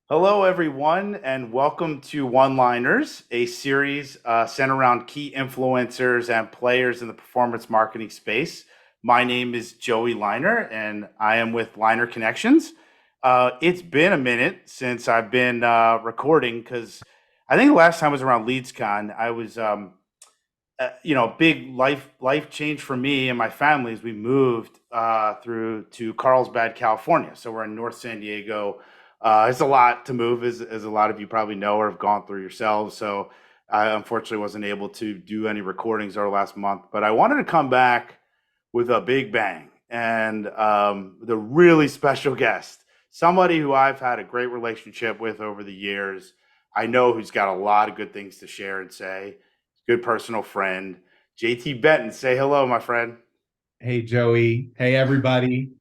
Hello, everyone, and welcome to One Liners, a series centered around key influencers and players in the performance marketing space. My name is Joey Liner, and I am with Liner Connections. It's been a minute since I've been recording because I think the last time was around LeadsCon. I was, big life change for me and my family as we moved through to Carlsbad, California. So we're in North San Diego. It's a lot to move, as a lot of you probably know or have gone through yourselves. So I unfortunately wasn't able to do any recordings over last month, but I wanted to come back with a big bang and the really special guest, somebody who I've had a great relationship with over the years. I know who's got a lot of good things to share and say. Good personal friend, JT Benton. Say hello, my friend. Hey, Joey. Hey, everybody.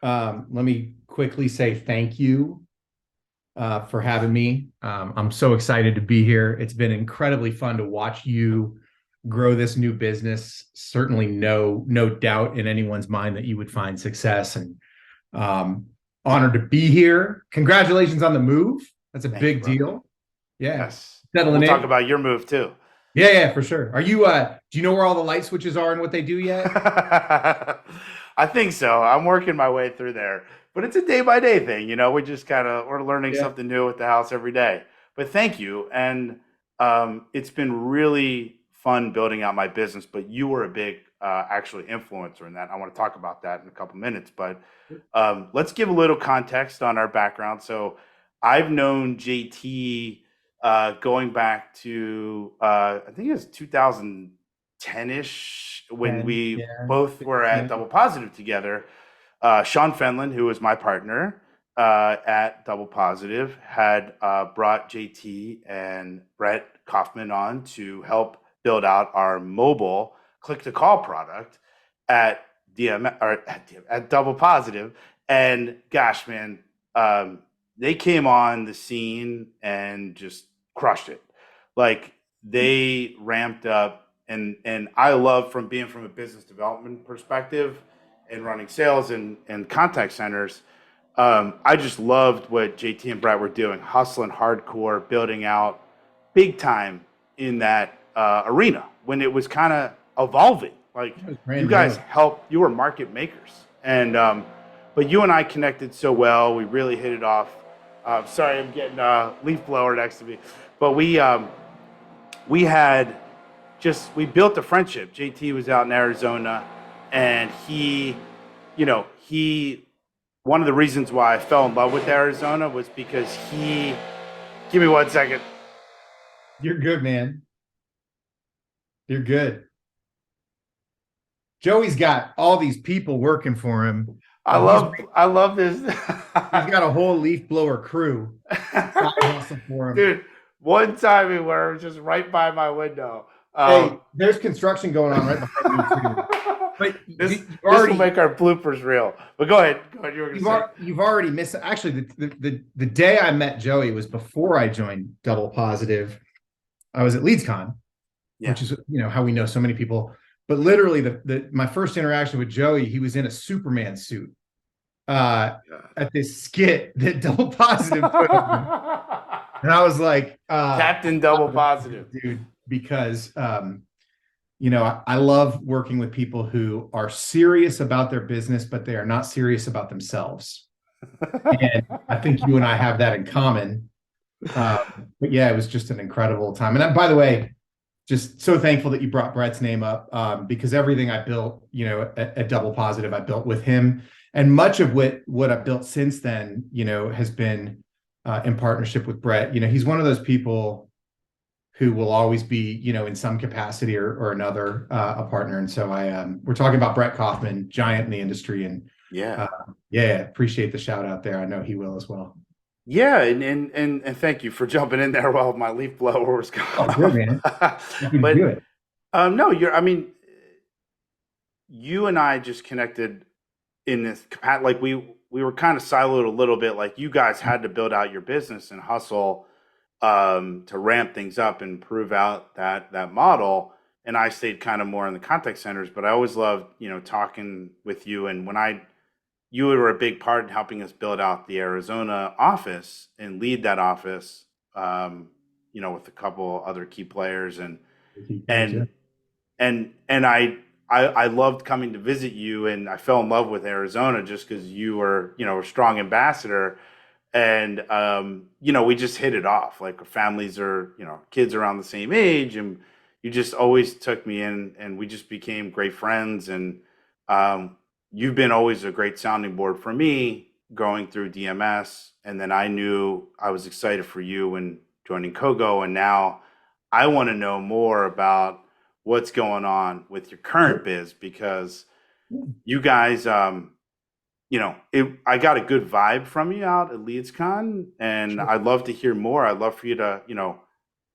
Let me quickly say thank you for having me. I'm so excited to be here. It's been incredibly fun to watch you grow this new business. Certainly, no doubt in anyone's mind that you would find success, and um, honored to be here. Congratulations on the move. That's a Thank you, big brother. deal. Yeah, Yes. We'll settling talk in. about your move too. Yeah, for sure. Are you? Do you know where all the light switches are and what they do yet? I think so. I'm working my way through there, but it's a day by day thing. We just we're learning Yeah. something new at the house every day. But thank you, and it's been really fun building out my business. But you were a big actually influencer in that. I want to talk about that in a couple minutes, but let's give a little context on our background. So I've known JT going back to I think it was 2010-ish when And we yeah, both were at yeah. Double Positive together. Sean Fenlon, who was my partner at Double Positive, had brought JT and Brett Kaufman on to help build out our mobile click to call product at at Double Positive. And gosh, man, um, they came on the scene and just crushed it. Like they ramped up, and I love from being from a business development perspective and running sales and contact centers. I just loved what JT and Brett were doing, hustling hardcore, building out big time in that arena when it was kind of evolving. Like It was you brand guys new. helped, you were market makers, and but you and I connected so well. We really hit it off. Sorry, I'm getting a leaf blower next to me, but we had we built a friendship. JT was out in Arizona, and he one of the reasons why I fell in love with Arizona was because he. Give me 1 second. You're good, man. You're good. Joey's got all these people working for him. I He's love this. he's got a whole leaf blower crew side hustle for him. Dude, one time we were just right by my window. Hey, there's construction going on right behind me too. But this you've this will already make our bloopers real. But go ahead. Go ahead. You were gonna say. you've already missed. Actually, the day I met Joey was before I joined Double Positive. I was at LeadsCon, Yeah. which is how we know so many people. But literally, the my first interaction with Joey, he was in a Superman suit at this skit that Double Positive put on. And I was like, Captain Double Positive. dude, because I love working with people who are serious about their business, but they are not serious about themselves. And I think you and I have that in common. Um, but yeah, it was just an incredible time. And by the way, just so thankful that you brought Brett's name up because everything I built, at Double Positive, I built with him, and much of what I've built since then, has been in partnership with Brett. He's one of those people who will always be, in some capacity or another, a partner. And so we're talking about Brett Kaufman, giant in the industry, and Yeah. uh, yeah, appreciate the shout out there. I know he will as well. Yeah, and thank you for jumping in there while my leaf blower was Oh, going good man. off. Happy to do But it. no, I mean, you and I just connected in this capacity. Like we were kind of siloed a little bit. Like you guys had to build out your business and hustle to ramp things up and prove out that model. And I stayed kind of more in the contact centers, but I always loved talking with you. And when I you were a big part in helping us build out the Arizona office and lead that office, um, with a couple other key players, Key players, yeah. and and I loved coming to visit you, and I fell in love with Arizona just because you were, a strong ambassador, and we just hit it off. Like our families are, kids around the same age, and you just always took me in, and we just became great friends. And um, you've been always a great sounding board for me going through DMS, and then I knew I was excited for you when joining Kogo, and now I want to know more about what's going on with your current Sure. biz because you guys, I got a good vibe from you out at LeadsCon, and Sure. I'd love to hear more. I'd love for you to,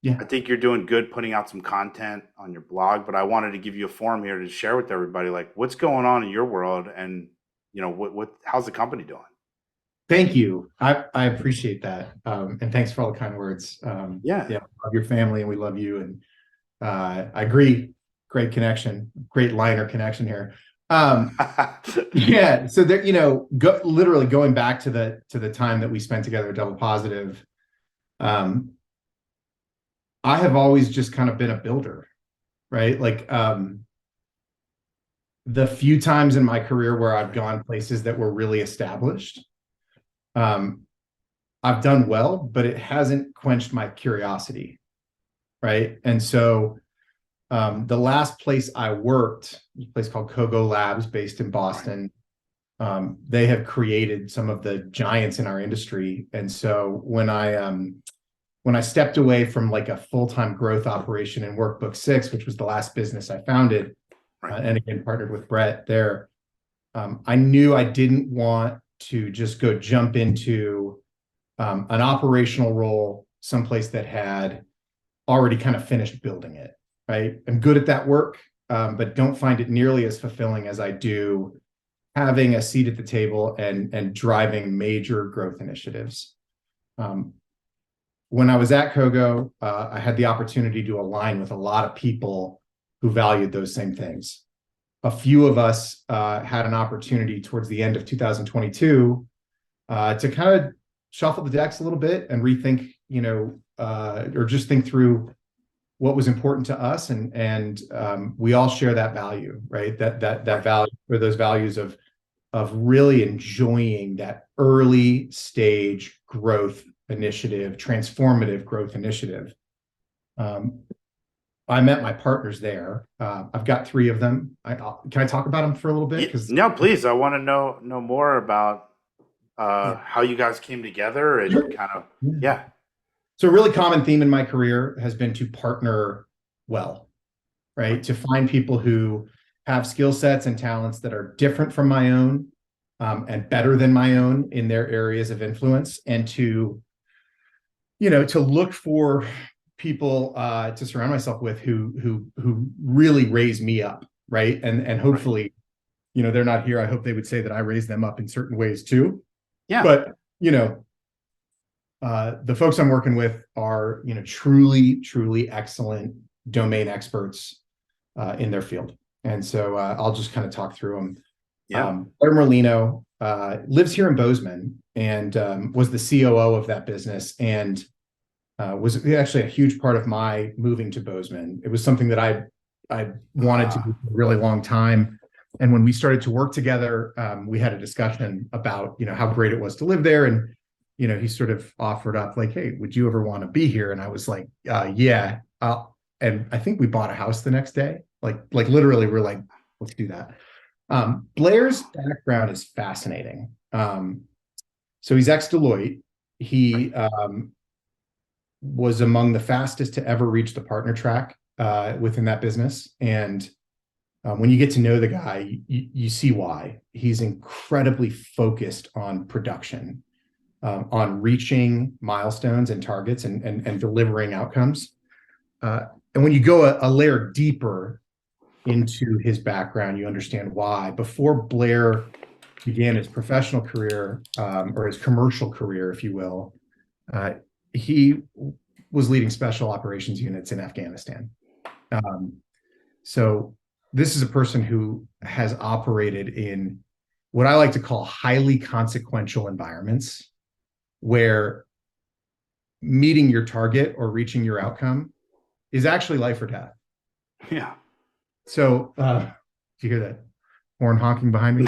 Yeah. I think you're doing good putting out some content on your blog, but I wanted to give you a forum here to share with everybody, like what's going on in your world, and how's the company doing? Thank you. I appreciate that. And thanks for all the kind words. Yeah. Yeah, love your family and we love you. And I agree. Great connection, great liner connection here. Yeah. So there, literally going back to the time that we spent together at Double Positive, um, I have always just kind of been a builder, right? Like the few times in my career where I've gone places that were really established, um, I've done well, but it hasn't quenched my curiosity, right? And so the last place I worked, a place called Kogo Labs, based in Right. Boston, they have created some of the giants in our industry. And so when I stepped away from like a full-time growth operation in Workbook Six, which was the last business I founded, Right. and again partnered with Brett there, I knew I didn't want to just go jump into an operational role someplace that had already kind of finished building it. Right, I'm good at that work, but don't find it nearly as fulfilling as I do having a seat at the table and driving major growth initiatives. Um, when I was at Kogo, I had the opportunity to align with a lot of people who valued those same things. A few of us had an opportunity towards the end of 2022 to kind of shuffle the decks a little bit and rethink, or just think through what was important to us, and we all share that value, right? That Right. value, or those values of really enjoying that early stage growth initiative, transformative growth initiative. Um, I met my partners there. I've got three of them. Can I talk about them for a little bit? Yeah, Because no, please. I want to know more about yeah, how you guys came together and sure. kind of, Yeah. yeah. So a really common theme in my career has been to partner well, right? Right. To find people who have skill sets and talents that are different from my own, and better than my own in their areas of influence, and to look for people to surround myself with who really raise me up, right? And Right. hopefully, they're not here. I hope they would say that I raise them up in certain ways too. Yeah. But the folks I'm working with are truly, truly excellent domain experts in their field. And so I'll just kind of talk through them. Yeah. Blair Merlino lives here in Bozeman and was the COO of that business, and was actually a huge part of my moving to Bozeman. It was something that I wanted to do for a really long time. And when we started to work together, we had a discussion about how great it was to live there. And he sort of offered up like, "Hey, would you ever want to be here?" And I was like, "Yeah." And I think we bought a house the next day. Like literally, we're like, "Let's do that." Blair's background is fascinating. So he's ex Deloitte. Right. He was among the fastest to ever reach the partner track within that business. And when you get to know the guy, you see why. He's incredibly focused on production, on reaching milestones and targets, and delivering outcomes. And when you go a layer deeper into his background, you understand why. Before Blair began his professional career, or his commercial career, if you will, uh, he was leading special operations units in Afghanistan. Um, so this is a person who has operated in what I like to call highly consequential environments where meeting your target or reaching your outcome is actually life or death. Yeah. So, do you hear that horn honking behind me?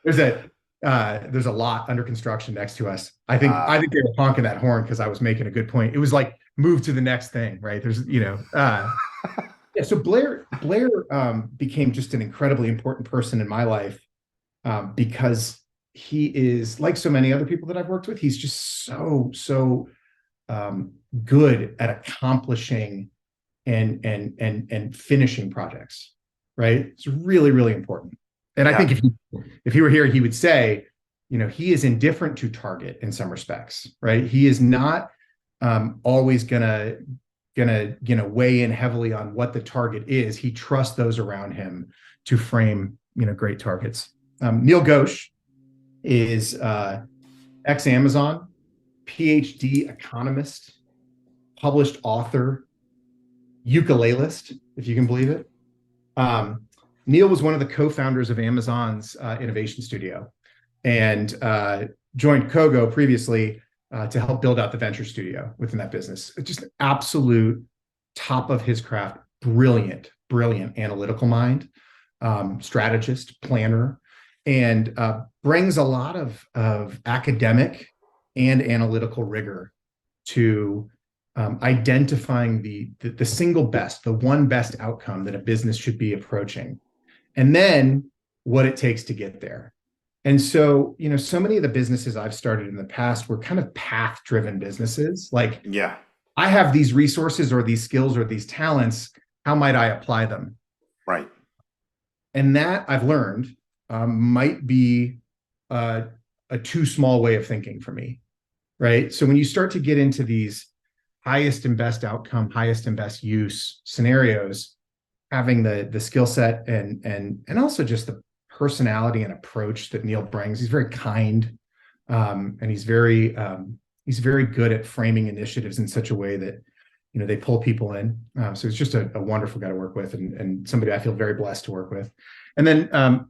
There's a there's a lot under construction next to us. I think they were honking that horn because I was making a good point. It was like move to the next thing, right? There's yeah. So Blair became just an incredibly important person in my life because he is like so many other people that I've worked with. He's just so good at accomplishing and finishing projects, right? It's really, really important. And I Yeah. think if he were here, he would say, he is indifferent to target in some respects, right? He is not always gonna weigh in heavily on what the target is. He trusts those around him to frame great targets. Neil Ghosh is ex Amazon, PhD economist, published author, ukulelist, if you can believe it. Neil was one of the co-founders of Amazon's innovation studio and joined Kogo previously to help build out the venture studio within that business. Just an absolute top of his craft, brilliant analytical mind, strategist, planner, and brings a lot of academic and analytical rigor to identifying the single best, the one best outcome that a business should be approaching, and then what it takes to get there. And so, so many of the businesses I've started in the past were kind of path-driven businesses. Like, Yeah. I have these resources or these skills or these talents. How might I apply them? Right. And that I've learned might be a too small way of thinking for me, right? So when you start to get into these highest and best outcome, highest and best use scenarios, having the skill set and also just the personality and approach that Neil brings. He's very kind, and he's very good at framing initiatives in such a way that they pull people in. So it's just a wonderful guy to work with, and somebody I feel very blessed to work with. And then,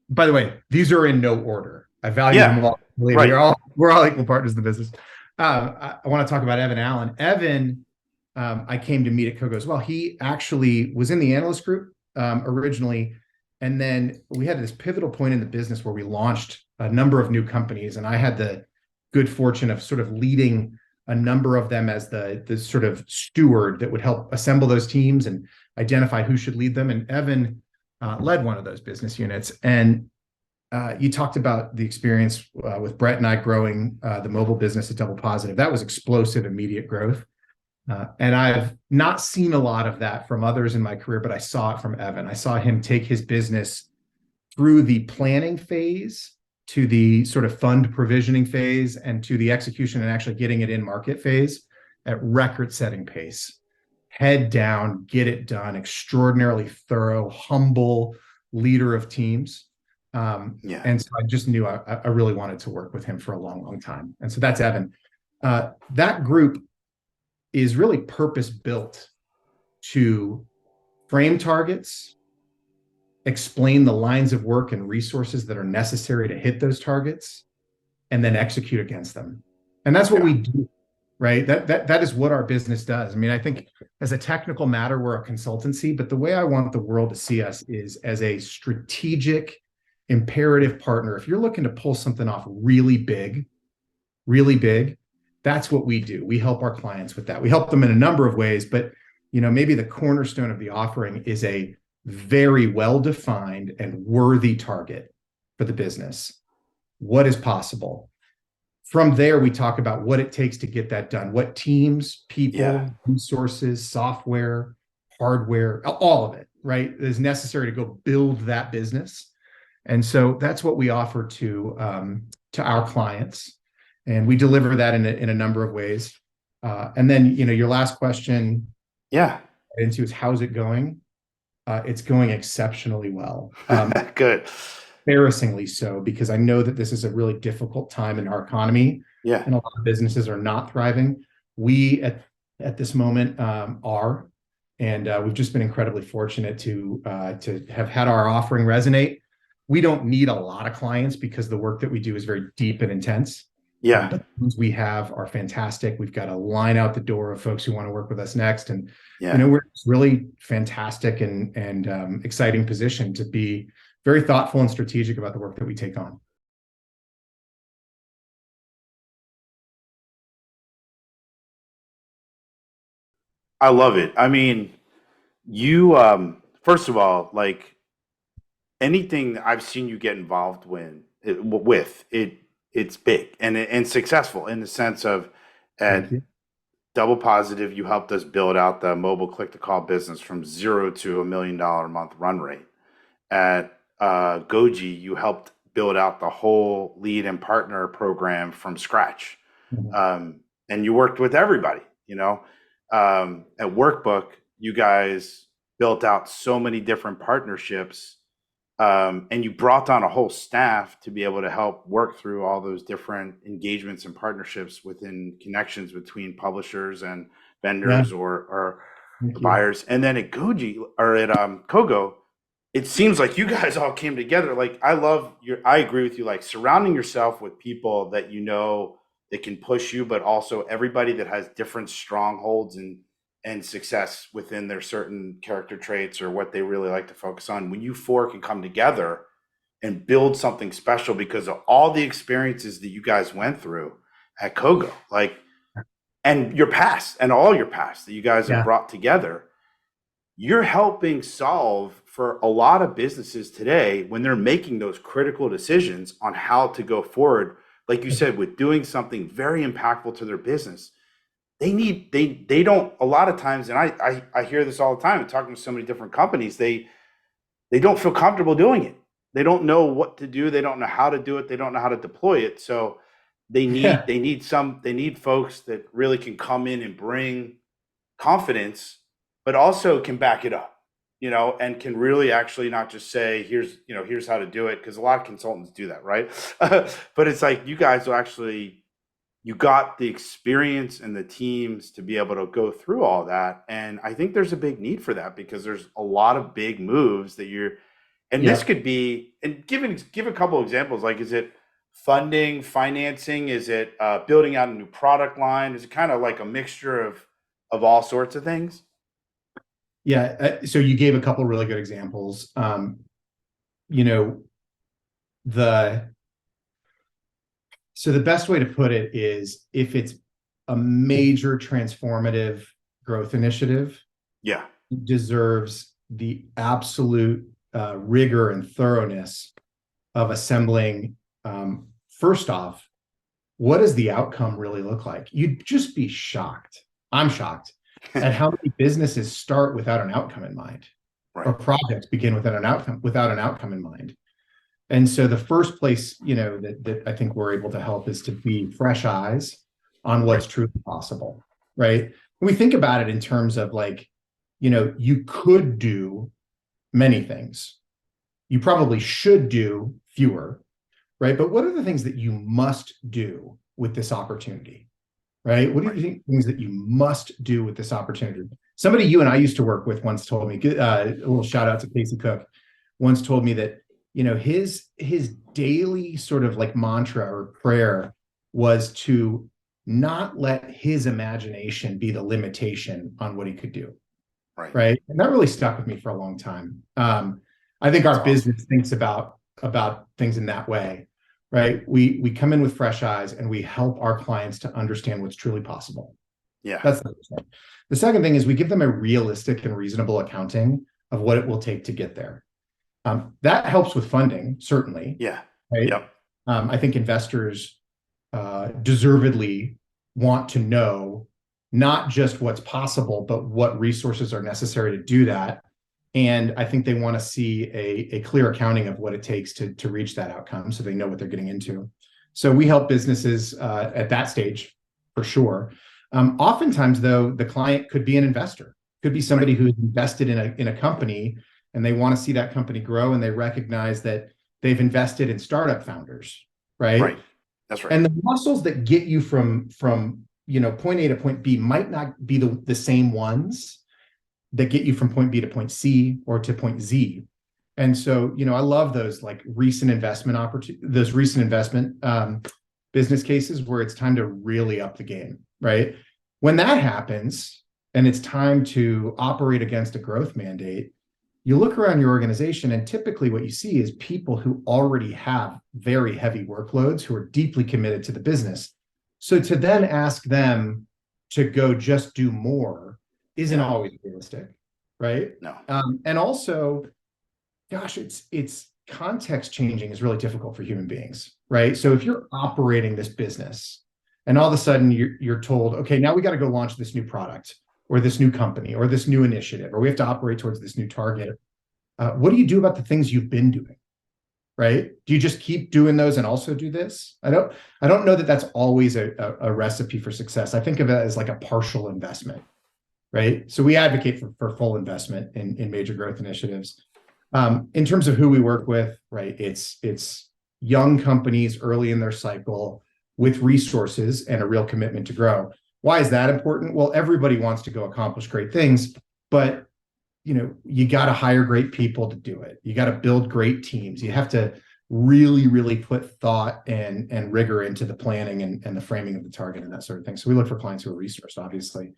by the way, these are in no order. I value them Yeah. all. Right. We're all equal partners in the business. I want to talk about Evan Allen. Evan, I came to meet at Kogo as well. He actually was in the analyst group originally, and then we had this pivotal point in the business where we launched a number of new companies, and I had the good fortune of sort of leading a number of them as the sort of steward that would help assemble those teams and identify who should lead them. And Evan led one of those business units. And you talked about the experience with Brett and I growing the mobile business at Double Positive. That was explosive, immediate growth. And I've not seen a lot of that from others in my career, but I saw it from Evan. I saw him take his business through the planning phase to the sort of fund provisioning phase and to the execution and actually getting it in market phase at record-setting pace. Head down, get it done, extraordinarily thorough, humble leader of teams. Yeah. And so I just knew I really wanted to work with him for a long, long time. And so that's Evan. That group is really purpose-built to frame targets, explain the lines of work and resources that are necessary to hit those targets, and then execute against them. And that's what we do, right? That is what our business does. I mean, I think as a technical matter, we're a consultancy, but the way I want the world to see us is as a strategic, imperative partner. If you're looking to pull something off really big, that's what we do. We help our clients with that. We help them in a number of ways, but maybe the cornerstone of the offering is a very well-defined and worthy target for the business. What is possible? From there, we talk about what it takes to get that done. What teams, people, resources, software, hardware, all of it, right, is necessary to go build that business. And so that's what we offer to our clients. And we deliver that in a number of ways. And then, your last question into is how's it going? It's going exceptionally well. Good. Embarrassingly so, because I know that this is a really difficult time in our economy. Yeah. And a lot of businesses are not thriving. We at this moment are, and we've just been incredibly fortunate to have had our offering resonate. we don't need a lot of clients because the work that we do is very deep and intense. Yeah. But the ones we have are fantastic. We've got a line out the door of folks who want to work with us next. And, Yeah. we're really fantastic and exciting position to be very thoughtful and strategic about the work that we take on. I love it. I mean, you, first of all, like anything I've seen you get involved it's big and successful in the sense of Thank at you. Double Positive, you helped us build out the mobile click to call business from zero to $1 million a month run rate. At Goji, you helped build out the whole lead and partner program from scratch. Mhm. And you worked with everybody, you know. At Workbook, you guys built out so many different partnerships, and you brought on a whole staff to be able to help work through all those different engagements and partnerships within connections between publishers and Yeah, vendors or thank you. buyers. And then at Goji or at Kogo, it seems like you guys all came together. Like I agree with you, like surrounding yourself with people that that can push you, but also everybody that has different strongholds and success within their certain character traits or what they really like to focus on. When you four can come together and build something special because of all the experiences that you guys went through at Kogo, like, and your past and all your past that you guys have Yeah. brought together, you're helping solve for a lot of businesses today when they're making those critical decisions on how to go forward. Like you said, with doing something very impactful to their business, they don't a lot of times, and I hear this all the time. I'm talking to so many different companies, they don't feel comfortable doing it. They don't know what to do. They don't know how to do it. They don't know how to deploy it. So Yeah. they need folks that really can come in and bring confidence, but also can back it up, and can really actually not just say, here's how to do it. Cause a lot of consultants do that. Right. But it's like, you guys will actually, you got the experience and the teams to be able to go through all that. And I think there's a big need for that because there's a lot of big moves that and this Yeah. could be, and give a couple examples. Like, is it funding, financing? Is it building out a new product line? Is it kind of like a mixture of all sorts of things? Yeah. So you gave a couple really good examples. You know, the So the best way to put it is if it's a major transformative growth initiative, Yeah. it deserves the absolute rigor and thoroughness of assembling. First off, what does the outcome really look like? You'd just be shocked. I'm shocked at how many businesses start without an outcome in mind, or Right. projects begin without an outcome in mind. And so the first place, that I think we're able to help is to be fresh eyes on Right. what's truly possible, right? When we think about it in terms of like, you could do many things. You probably should do fewer, right? But what are the things that you must do with this opportunity, right? What are Right. the things that you must do with this opportunity? Somebody you and I used to work with once told me, a little shout out to Casey Cook, once told me that his daily sort of like mantra or prayer was to not let his imagination be the limitation on what he could do, Right. right? And that really stuck with me for a long time. I think That's our awesome. business thinks about things in that way, right? We come in with fresh eyes and we help our clients to understand what's truly possible. Yeah. That's the first thing. The second thing is we give them a realistic and reasonable accounting of what it will take to get there. That helps with funding, certainly, Yeah. right? Yep. I think investors deservedly want to know not just what's possible, but what resources are necessary to do that. And I think they want to see a clear accounting of what it takes to reach that outcome so they know what they're getting into. So we help businesses at that stage for sure. Oftentimes, though, the client could be an investor, could be Right. somebody who's invested in a company and they want to see that company grow and they recognize that they've invested in startup founders, right? Right. That's right. And the muscles that get you from point A to point B might not be the same ones that get you from point B to point C or to point Z. And so, I love those like recent investment opportunities, those recent investment business cases where it's time to really up the game, right? When that happens and it's time to operate against a growth mandate, you look around your organization and typically what you see is people who already have very heavy workloads who are deeply committed to the business. So to then ask them to go just do more isn't Yeah. always realistic, right? No. And also, gosh, it's context changing is really difficult for human beings, right? So if you're operating this business and all of a sudden you're told, okay, now we got to go launch this new product or this new company or this new initiative, or we have to operate towards this new target. What do you do about the things you've been doing? Right? Do you just keep doing those and also do this? I don't know that that's always a recipe for success. I think of it as like a partial investment, right? So we advocate for full investment in major growth initiatives. In terms of who we work with, right? It's young companies early in their cycle with resources and a real commitment to grow. Why is that important? Well, everybody wants to go accomplish great things, but you got to hire great people to do it. You got to build great teams. You have to really, really put thought and rigor into the planning and the framing of the target and that sort of thing. So we look for clients who are resourced, obviously.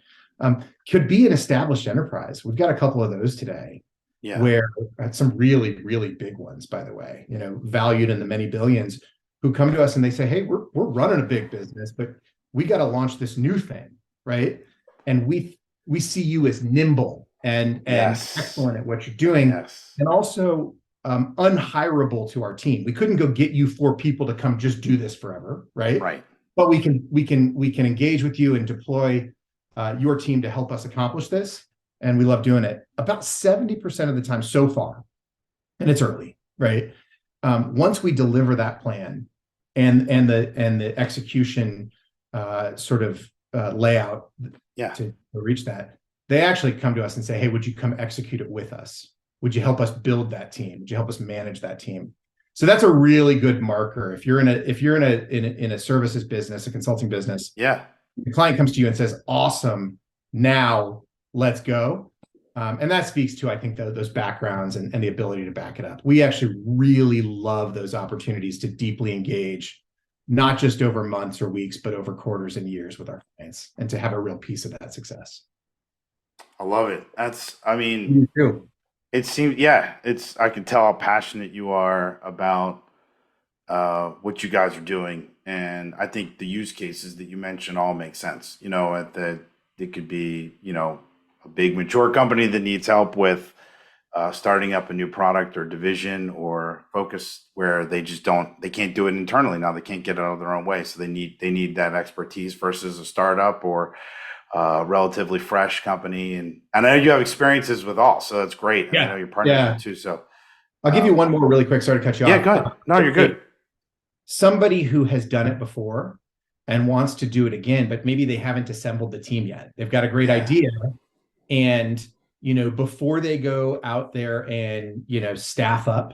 Could be an established enterprise. We've got a couple of those today Yeah. where some really, really big ones, by the way, valued in the many billions, who come to us and they say, hey, we're running a big business, but we got to launch this new thing, right? And we see you as nimble and Yes. excellent at what you're doing, Yes. and also unhirable to our team. We couldn't go get you 4 people to come just do this forever, right? Right. But we can engage with you and deploy your team to help us accomplish this, and we love doing it. About 70% of the time so far, and it's early, right? Once we deliver that plan and the execution sort of layout Yeah. to reach that, they actually come to us and say, hey, would you come execute it with us? Would you help us build that team? Would you help us manage that team? So that's a really good marker. If you're in a services business, a consulting business, Yeah. the client comes to you and says, awesome, now let's go. And that speaks to, I think, those backgrounds and the ability to back it up. We actually really love those opportunities to deeply engage, not just over months or weeks, but over quarters and years with our clients, and to have a real piece of that success. I love it. I mean, You too. it seems, yeah, I can tell how passionate you are about what you guys are doing. And I think the use cases that you mentioned all make sense. That it could be, a big mature company that needs help with starting up a new product or division or focus where they can't do it internally now. They can't get it out of their own way. So they need that expertise versus a startup or relatively fresh company. And I know you have experiences with all, so that's great. And I know Yeah. your partners do Yeah. too. So I'll give you one more really quick. Sorry to cut you yeah, off. go ahead. No, you're good. Somebody who has done it before and wants to do it again, but maybe they haven't assembled the team yet. They've got a great Yeah. idea. And, before they go out there and, staff up,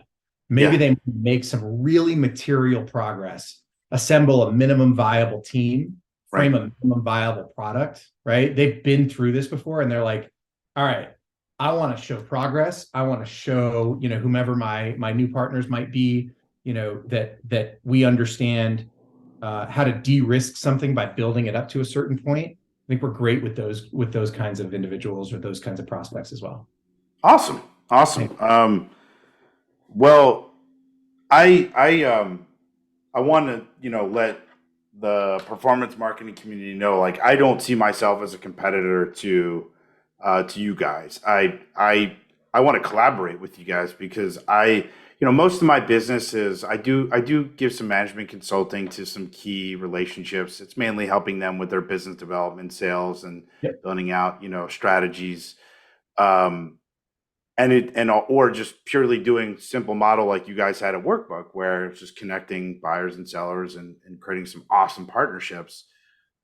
maybe Yeah. they make some really material progress, assemble a minimum viable team, Right. frame a minimum viable product, right? They've been through this before and they're like, all right, I want to show progress. I want to show, whomever my new partners might be, that we understand how to de-risk something by building it up to a certain point. I think we're great with those kinds of individuals or those kinds of prospects as well. Awesome. Yeah. Awesome. Well, I want to, let the performance marketing community know, like, I don't see myself as a competitor to you guys. I want to collaborate with you guys because most of my business is I do give some management consulting to some key relationships. It's mainly helping them with their business development, sales, and Yep. building out, strategies. Um, or just purely doing simple model like you guys had a workbook where it's just connecting buyers and sellers and creating some awesome partnerships.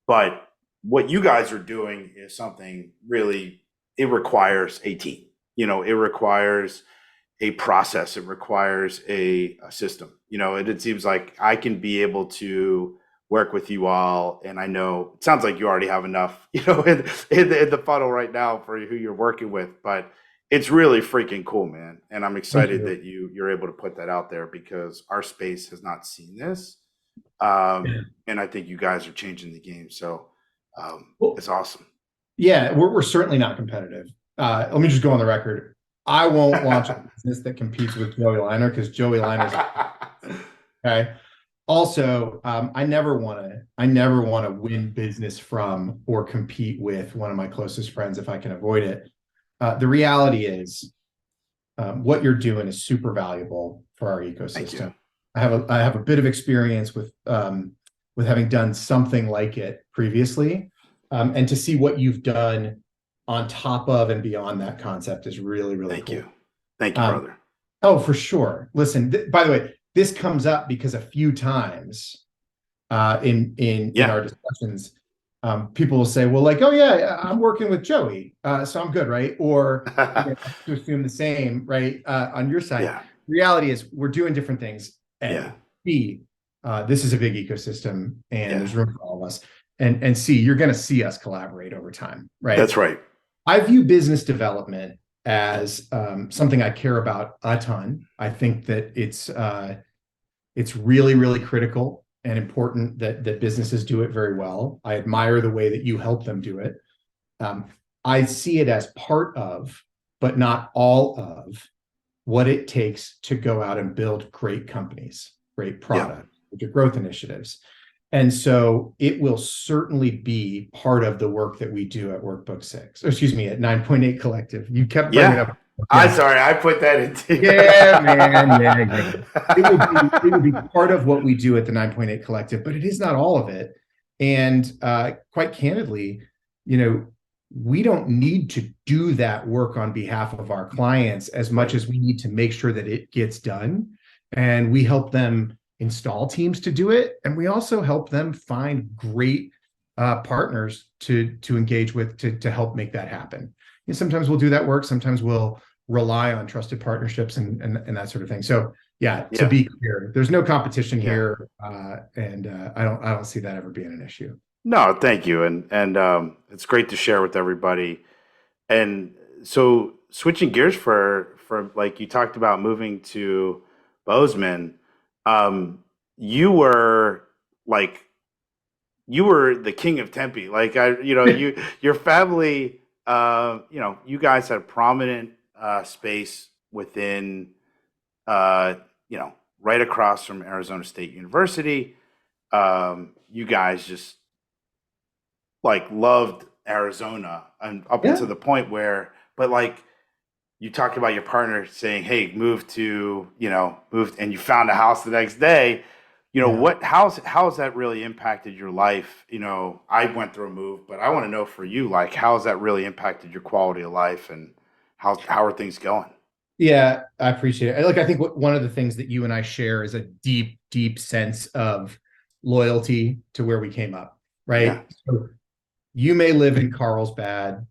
But what you guys are doing is something really, it requires a team. It requires a process. It requires a system. It seems like I can be able to work with you all, and I know it sounds like you already have enough, in the funnel right now for who you're working with. But it's really freaking cool, man. And I'm Thank excited you. that you're able to put that out there because our space has not seen this. And I think you guys are changing the game. So Well, it's awesome. yeah, we're certainly not competitive. Let me just go on the record. I won't launch a business that competes with Joey Liner because Joey Liner's okay. Also, I never want to win business from or compete with one of my closest friends if I can avoid it. The reality is, what you're doing is super valuable for our Thank you. ecosystem. I have a bit of experience with having done something like it previously, and to see what you've done on top of and beyond that concept is really, really Thank you. cool. Thank you, Um, brother. oh, for sure. Listen, by the way, this comes up because a few times in Yeah. our discussions, people will say, "Well, like, oh yeah, I'm working with Joey, so I'm good, right?" Or to assume the same, right, on your side. Yeah. The reality is, we're doing different things. Yeah. A, B, this is a big ecosystem, and Yeah. there's room for all of us. And C, you're going to see us collaborate over time, right? That's right. I view business development as something I care about a ton. I think that it's really, really critical and important that businesses do it very well. I admire the way that you help them do it. Um, I see it as part of, but not all of, what it takes to go out and build great companies, great Yeah. products, growth initiatives. And so it will certainly be part of the work that we do at Workbook 6, or excuse me, at 9.8 Collective. You kept bringing Yeah. up. I'm Yeah. sorry. I put that into. Yeah, man. Yeah. It will be part of what we do at the 9.8 Collective, but it is not all of it. And quite candidly, you know, we don't need to do that work on behalf of our clients as much Right. as we need to make sure that it gets done. And we help them install teams to do it, and we also help them find great partners to engage with to help make that happen. And sometimes we'll do that work. Sometimes we'll rely on trusted partnerships and that sort of thing. So yeah, to Yeah. be clear, there's no competition Yeah. here, and I don't see that ever being an issue. No, thank you. And it's great to share with everybody. And so switching gears for like you talked about moving to Bozeman, you were like you were the king of Tempe. Like your family, you guys had a prominent space within, uh, right across from Arizona State University. You guys just like loved Arizona and up Yeah, until the point where, but like you talked about your partner saying, "Hey, moved," and you found a house the next day. yeah. How's that really impacted your life? I went through a move, but I want to know for you, like, how's that really impacted your quality of life and how are things going? Yeah, I appreciate it. Like, I think one of the things that you and I share is a deep, deep sense of loyalty to where we came up, Yeah. right? So you may live in Carlsbad,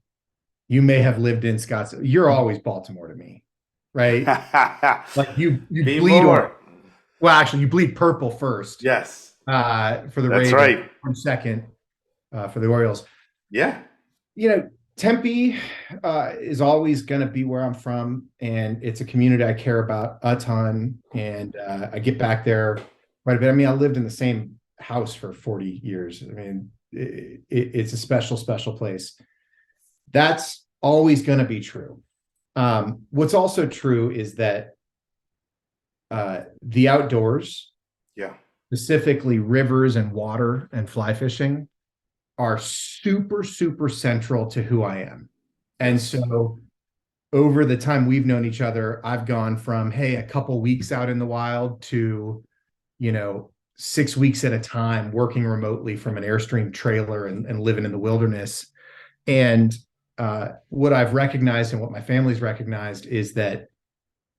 you may have lived in Scottsdale. You're always Baltimore to me, right? Like you Be bleed orange. more. Well, actually, you bleed purple first Yes, for the that's Ravens, right. and second for the Orioles. Yeah. You know, Tempe is always going to be where I'm from, and it's a community I care about a ton. And I get back there quite a bit. I mean, I lived in the same house for 40 years. I mean, it's a special, special place. That's always going to be true. What's also true is that the outdoors, Yeah. specifically rivers and water and fly fishing, are super, super central to who I am. And Yes. so over the time we've known each other, I've gone from, hey, a couple weeks out in the wild to, 6 weeks at a time working remotely from an Airstream trailer and living in the wilderness. And what I've recognized and what my family's recognized is that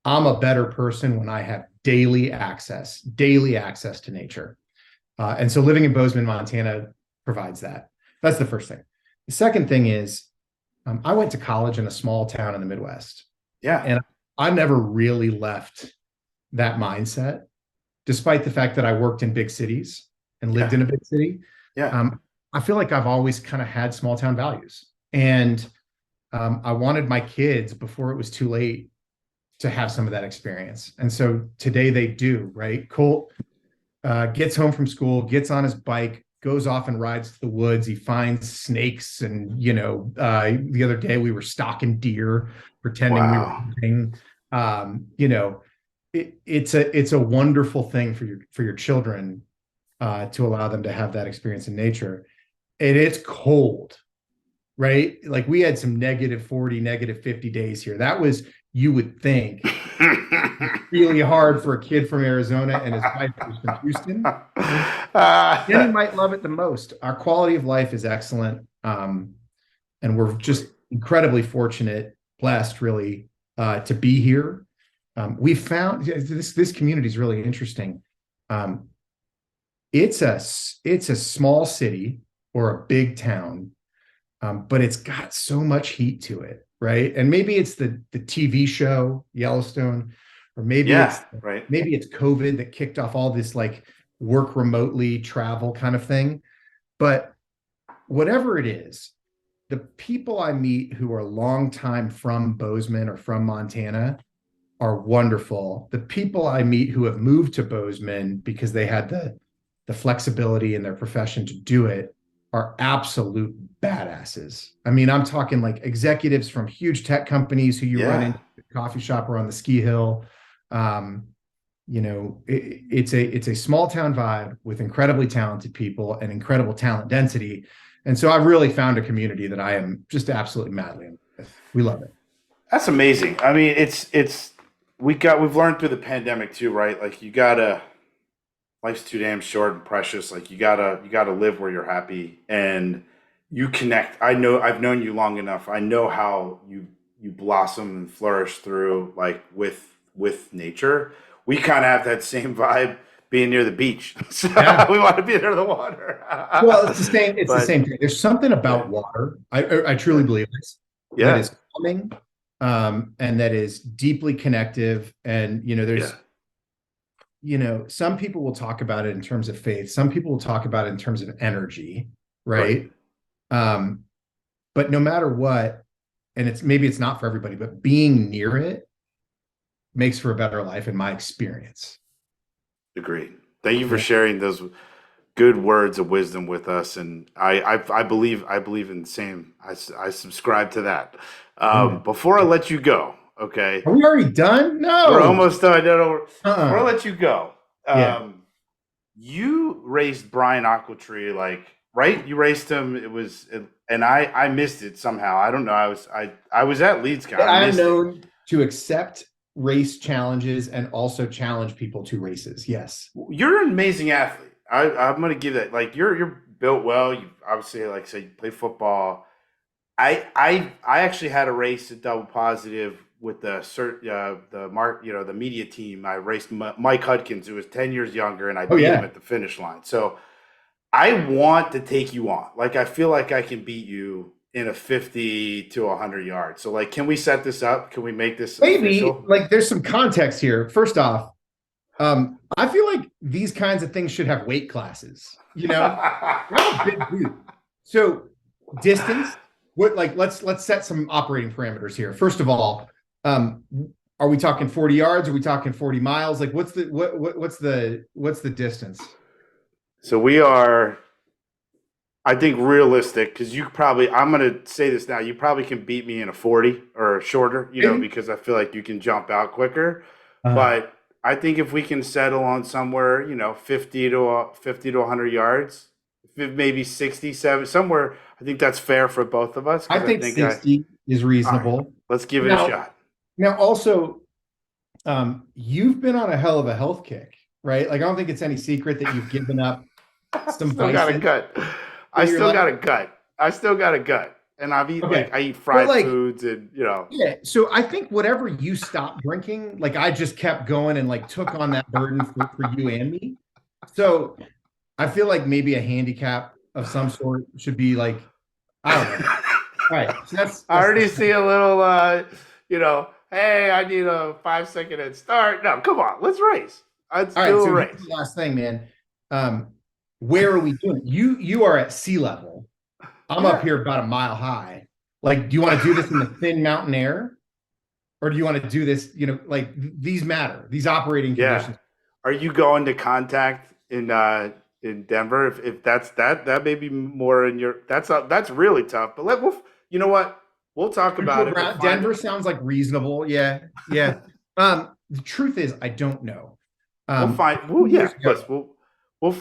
I'm a better person when I have daily access to nature. And so living in Bozeman, Montana provides that. That's the first thing. The second thing is I went to college in a small town in the Midwest, Yeah. and I never really left that mindset, despite the fact that I worked in big cities and lived Yeah. in a big city. Yeah. Um, I feel like I've always kind of had small town values. And I wanted my kids before it was too late to have some of that experience. And so today they do, right? Colt gets home from school, gets on his bike, goes off and rides to the woods. He finds snakes. And, the other day we were stalking deer, pretending we were Wow. hunting. It's a wonderful thing for your children to allow them to have that experience in nature. And it's cold, right? Like we had some -40, -50 days here. That was, you would think, really hard for a kid from Arizona and his wife who's from Houston. Jenny might love it the most. Our quality of life is excellent. And we're just incredibly fortunate, blessed, really, to be here. We found this community is really interesting. Um, it's a small city or a big town, but it's got so much heat to it, right? And maybe it's the TV show Yellowstone, or maybe Yeah, right. it's COVID that kicked off all this like work remotely, travel kind of thing. But whatever it is, the people I meet who are longtime from Bozeman or from Montana are wonderful. The people I meet who have moved to Bozeman because they had the flexibility in their profession to do it are absolute badasses. I mean, I'm talking like executives from huge tech companies who you run Yeah. into at the coffee shop or on the ski hill. Um, it's a small town vibe with incredibly talented people and incredible talent density. And so I've really found a community that I am just absolutely madly in love with. We love it. That's amazing. I mean, it's we've learned through the pandemic too, right? Like you gotta life's too damn short and precious. Like you gotta live where you're happy and you connect. I know I've known you long enough. I know how you blossom and flourish through like with nature. We kind of have that same vibe being near the beach. So Yeah. we want to be near the water. Well, it's the same. It's the But same thing. There's something yeah, about water. I truly believe this, that yeah, is calming, and that is deeply connective. And yeah, some people will talk about it in terms of faith. Some people will talk about it in terms of energy, right. right? Um, but no matter what, and it's not for everybody, but being near it makes for a better life in my experience. Agreed. Thank you for Yeah. sharing those good words of wisdom with us, and I believe in the same. I subscribe to that. Amen. Before I let you go, okay, Are we already done? we're No. almost done. No, no, before I Uh-uh. let you go, Yeah. you raised Brian Aquatree, like right? You raised him. And I missed it somehow. I don't know. I was at LeadsCon. I I'm missed it. known to accept race challenges and also challenge people to races. Yes. You're an amazing athlete. I'm gonna give that. Like you're built well. You obviously, like I said, you play football. I actually had a race at double positive with the mark the media team. I raced Mike Hudkins, who was 10 years younger, and I Oh, beat him yeah. at the finish line. So I want to take you on. Like I feel like I can beat you in a 50 to 100 yards. So like, can we set this up? Can we make this Maybe official? like there's some context here. First off, I feel like these kinds of things should have weight classes. I'm a big dude. So distance, what like let's set some operating parameters here. First of all, um, are we talking 40 yards? Are we talking 40 miles? Like what's the distance? So we are, I think, realistic because you probably. I'm gonna say this now. You probably can beat me in a 40 or shorter. Maybe. Because I feel like you can jump out quicker. Uh, But I think if we can settle on somewhere, 50 to 100 yards, maybe 67 somewhere. I think that's fair for both of us I because I think think I. 60 is All right, reasonable. let's give it a Now, shot. also, you've been on a hell of a health kick, right? Like I don't think it's any secret that you've given up some Still got a vices gut. I in your still life. got a gut. I still got a gut. And Okay. I eat But fried like, foods and. yeah, so I think whatever you stopped drinking, like I just kept going and like took on that burden for you and me. So I feel like maybe a handicap of some sort should be like, I don't know. All right. So I that's the already see a little, hey, I need a 5 second head start. No, come on, let's race. Let's all right. do a So here's race. the last thing, man. Where are we doing? You are at sea level. I'm up Yeah. here about a mile high. Like, do you want to do this in the thin mountain air, or do you want to do this? Like these matter. These operating Yeah. conditions. Are you going to contact in Denver? If that may be more in your that's really tough. But you know what? We'll talk about it. We'll find Denver sounds like reasonable. Yeah, yeah. The truth is, I don't know. well, yeah, Years ago, plus we'll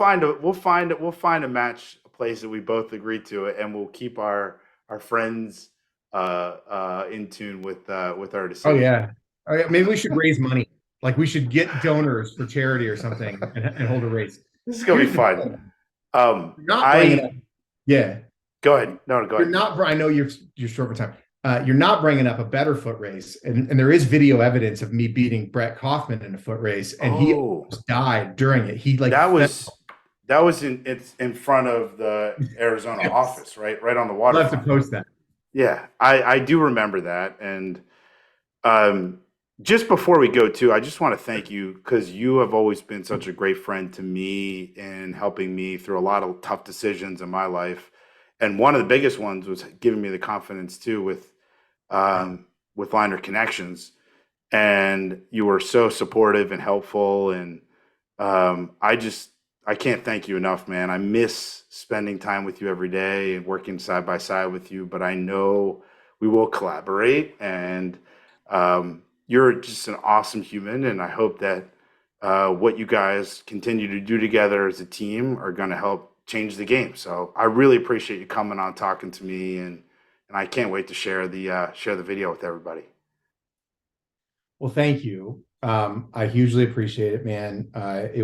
find a match, a place that we both agree to it, and we'll keep our friends in tune with our oh decision. yeah. Oh, yeah. Maybe we should raise money. Like we should get donors for charity or something and hold a race. This is gonna be Here's the fun. thing. You're not bringing up. I Yeah. go ahead. No, go You're ahead. not. I know you're short for time. You're not bringing up a better foot race, and there is video evidence of me beating Brett Kaufman in a foot race, and he Oh, almost died during it. He like that fell. was that was in it's in front of the Arizona Yes. office, right on the I'll have to waterfront. post that. Yeah, I do remember that. And um, just before we go too, I just want to thank you because you have always been such a great friend to me in helping me through a lot of tough decisions in my life. And one of the biggest ones was giving me the confidence too with Liner Connections. And you were so supportive and helpful. And I just I can't thank you enough, man. I miss spending time with you every day and working side by side with you. But I know we will collaborate, and you're just an awesome human. And I hope that what you guys continue to do together as a team are going to help change the game. So I really appreciate you coming on, talking to me, and I can't wait to share the video with everybody. Well, thank you. I hugely appreciate it, man. It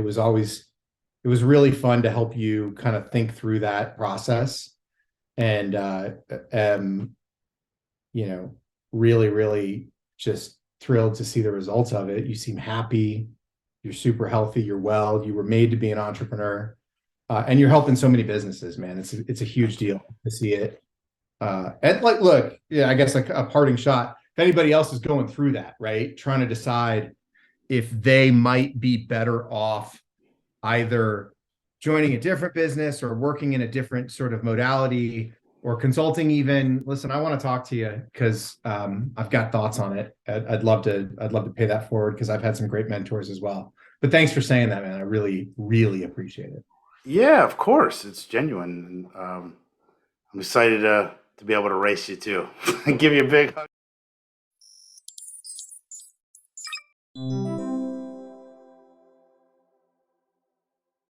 was really fun to help you kind of think through that process, and um, you know, really, really just thrilled to see the results of it. You seem happy. You're super healthy. You're well. You were made to be an entrepreneur, and you're helping so many businesses, man. It's a huge Thank you. deal to see it. And like, look, yeah, I guess like a parting shot. If anybody else is going through that, right, trying to decide if they might be better off either joining a different business or working in a different sort of modality or consulting even, listen, I want to talk to you because I've got thoughts on it. I'd love to pay that forward because I've had some great mentors as well. But thanks for saying that, man. I really, really appreciate it. Yeah, of course, it's genuine. And, I'm excited to be able to race you too and give you a big hug.